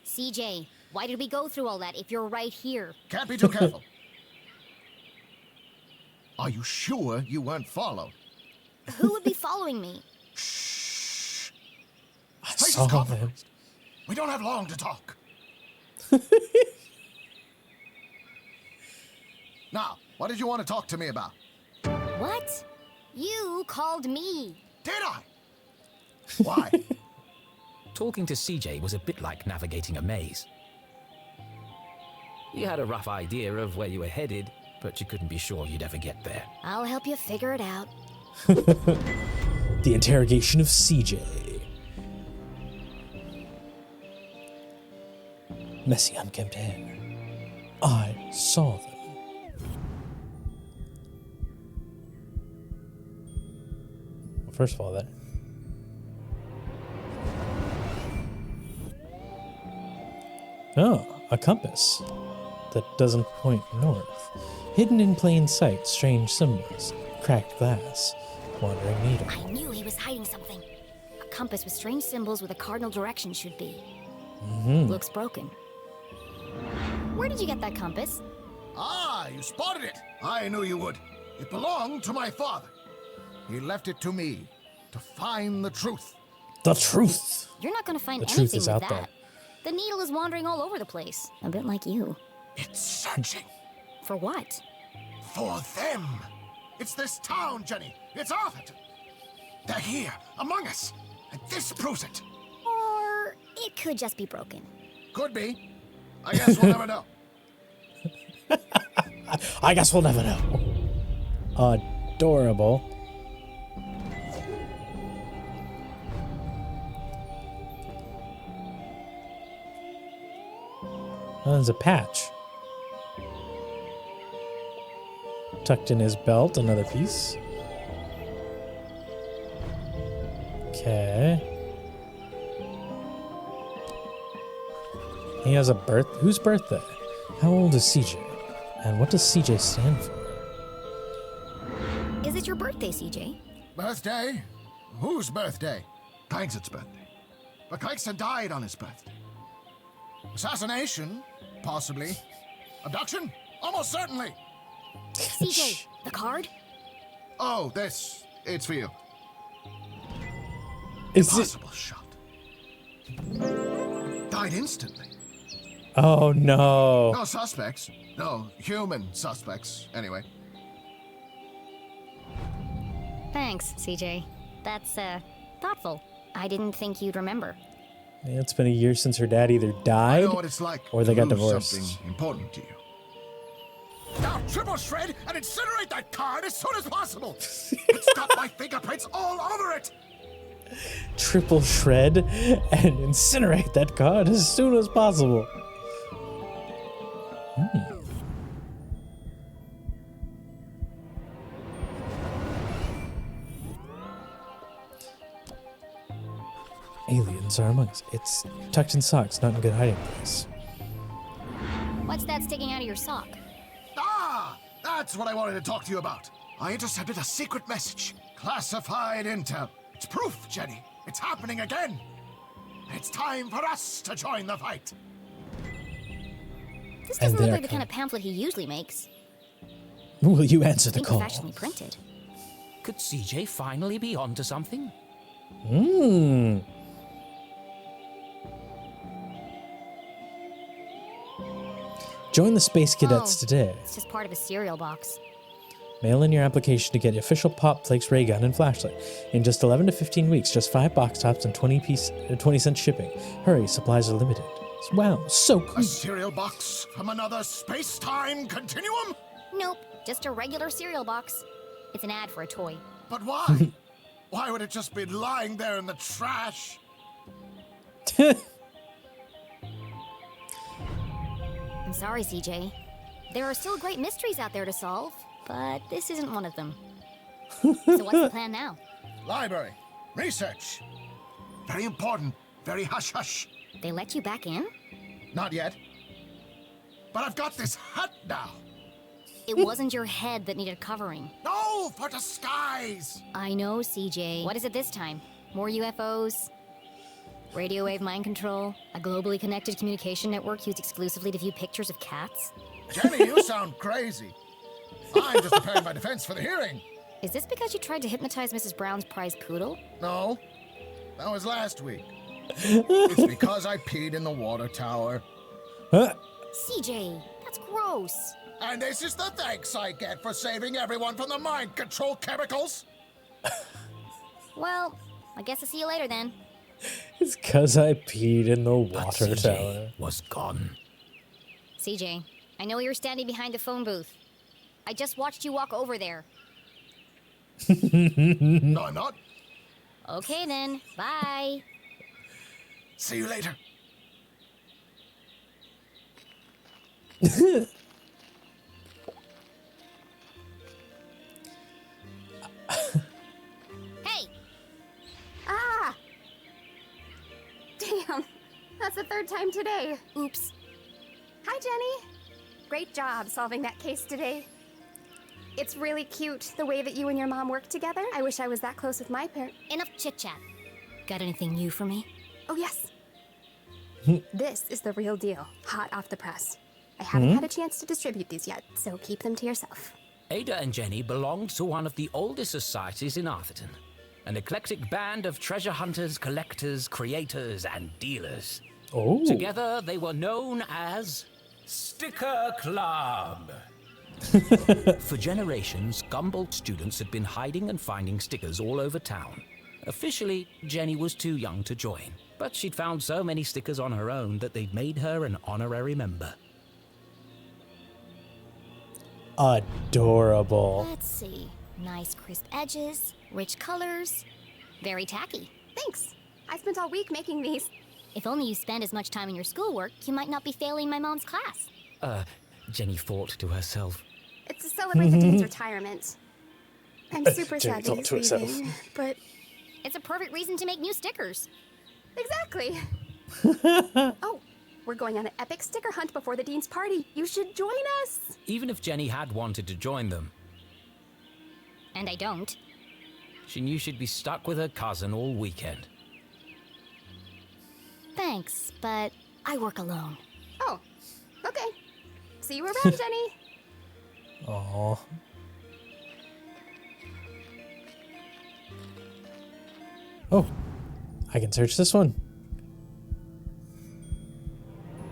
CJ, why did we go through all that if you're right here? Can't be too careful. Are you sure you weren't followed? Who would be following me? I Place is saw that. compromised. We don't have long to talk. Now, what did you want to talk to me about? What? You called me. Did I? Why? Talking to CJ was a bit like navigating a maze. You had a rough idea of where you were headed, but you couldn't be sure you'd ever get there. I'll help you figure it out. The interrogation of CJ. Messy unkempt hair. I saw them. Well, first of all, that. Oh, a compass that doesn't point north. Hidden in plain sight, strange symbols, cracked glass, wandering needle. I knew he was hiding something. A compass with strange symbols where the cardinal direction should be. Looks broken. Where did you get that compass? Ah, you spotted it. I knew you would. It belonged to my father. He left it to me to find the truth. The truth! You're not going to find The truth anything is with out that. there. The needle is wandering all over the place. A bit like you. It's searching For what? for them. It's this town, Jenny. It's Arthurton. They're here, among us, and this proves it. Or it could just be broken. Could be. I guess we'll never know. I guess we'll never know. Adorable. Oh, there's a patch. Tucked in his belt, another piece. Okay. He has a whose birthday? How old is CJ? And what does CJ stand for? Is it your birthday, CJ? Birthday? Whose birthday? Kykeson's birthday. But Kykeson died on his birthday. Assassination? Possibly. Abduction? Almost certainly. CJ, the card? Oh, this. It's for you. Is it? Impossible shot. Died instantly. Oh no. No suspects. No human suspects, anyway. Thanks, CJ. That's, thoughtful. I didn't think you'd remember. It's been a year since her dad either I died know what it's like or they to got lose divorced. something important to you. Now triple shred and incinerate that card as soon as possible. It's got my fingerprints all over it. Triple shred and incinerate that card as soon as possible. Aliens are among us. It's tucked in socks, not in good hiding place. What's that sticking out of your sock? Ah, that's what I wanted to talk to you about. I intercepted a secret message. Classified intel. It's proof, Jenny. It's happening again. It's time for us to join the fight. This doesn't look like the kind of pamphlet he usually makes. Will you answer the call? Professionally printed. Could CJ finally be onto something? Join the Space Cadets today. It's just part of a cereal box. Mail in your application to get official Pop Flakes ray gun and flashlight. In just 11 to 15 weeks, just 5 box tops and 20-cent shipping. Hurry, supplies are limited. Wow, so cool. A cereal box from another space-time continuum? Nope, just a regular cereal box. It's an ad for a toy. But why? Why would it just be lying there in the trash? I'm sorry, CJ. There are still great mysteries out there to solve, but this isn't one of them. So what's the plan now? Library. Research. Very important. Very hush-hush. They let you back in? Not yet. But I've got this hat now. It wasn't your head that needed covering. No, for disguise. I know, CJ. What is it this time? More UFOs? Radio wave mind control? A globally connected communication network used exclusively to view pictures of cats? Jenny, you sound crazy. I'm just preparing my defense for the hearing. Is this because you tried to hypnotize Mrs. Brown's prize poodle? No, that was last week. It's because I peed in the water tower. CJ, that's gross. And this is the thanks I get for saving everyone from the mind control chemicals. Well, I guess I'll see you later then. It's because I peed in the water tower. Was gone. CJ, I know you're standing behind the phone booth. I just watched you walk over there. No, I'm not. Okay then, bye. See you later. Hey! Ah! Damn, that's the third time today. Oops. Hi, Jenny. Great job solving that case today. It's really cute, the way that you and your mom work together. I wish I was that close with my parents. Enough chit-chat. Got anything new for me? Oh, yes. This is the real deal, hot off the press. I haven't had a chance to distribute these yet, so keep them to yourself. Ada and Jenny belonged to one of the oldest societies in Arthurton. An eclectic band of treasure hunters, collectors, creators, and dealers. Oh. Together, they were known as Sticker Club. For generations, Gumboldt students had been hiding and finding stickers all over town. Officially, Jenny was too young to join, but she'd found so many stickers on her own that they'd made her an honorary member. Adorable. Let's see. Nice crisp edges, rich colors. Very tacky. Thanks. I spent all week making these. If only you spend as much time in your schoolwork, you might not be failing my mom's class. Jenny thought to herself. It's to celebrate the dean's retirement. I'm super sad that he's leaving, but... It's a perfect reason to make new stickers. Exactly. Oh, we're going on an epic sticker hunt before the dean's party. You should join us. Even if Jenny had wanted to join them, And I don't. she knew she'd be stuck with her cousin all weekend. Thanks, but I work alone. Oh, okay. See you around, Jenny. Aww. Oh, I can search this one.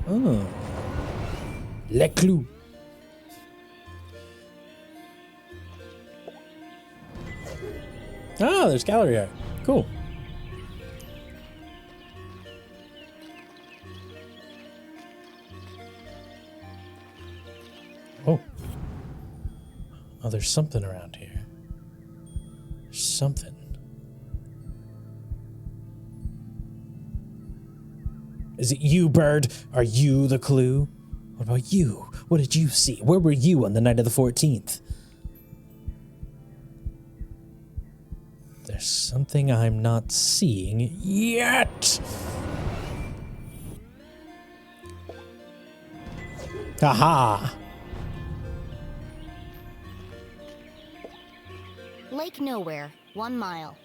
Oh. LeClue. Ah, there's gallery art. Cool. Oh, there's something around here. There's something. Is it you, Bird? Are you the clue? What about you? What did you see? Where were you on the night of the 14th? There's something I'm not seeing yet. Aha! Lake Nowhere, 1 mile.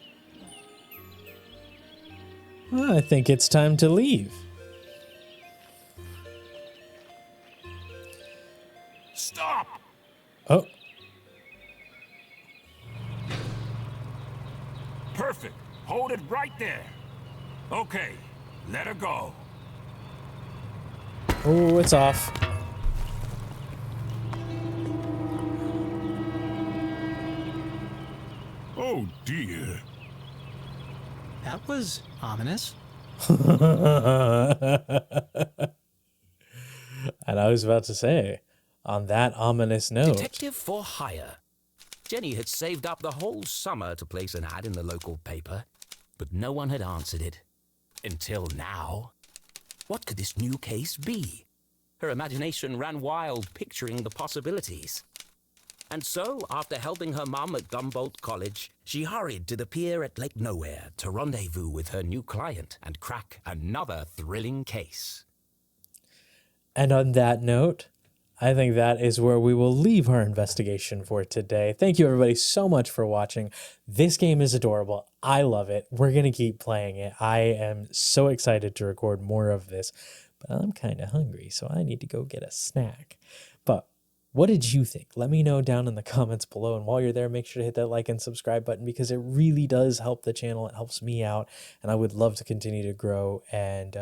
I think it's time to leave. Stop! Oh. Perfect. Hold it right there. Okay, let her go. Oh, it's off. Oh dear. That was ominous. And I was about to say, on that ominous note... Detective for hire. Jenny had saved up the whole summer to place an ad in the local paper, but no one had answered it. Until now. What could this new case be? Her imagination ran wild, picturing the possibilities. And so, after helping her mum at Gumboldt College, she hurried to the pier at Lake Nowhere to rendezvous with her new client and crack another thrilling case. And on that note, I think that is where we will leave our investigation for today. Thank you everybody so much for watching. This game is adorable. I love it. We're going to keep playing it. I am so excited to record more of this, but I'm kind of hungry, so I need to go get a snack. But what did you think? Let me know down in the comments below. And while you're there, make sure to hit that like and subscribe button because it really does help the channel. It helps me out. And I would love to continue to grow and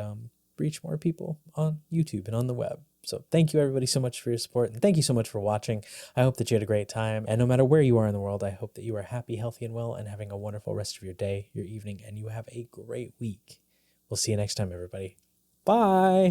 reach more people on YouTube and on the web. So thank you everybody so much for your support. And thank you so much for watching. I hope that you had a great time. And no matter where you are in the world, I hope that you are happy, healthy, and well and having a wonderful rest of your day, your evening, and you have a great week. We'll see you next time, everybody. Bye.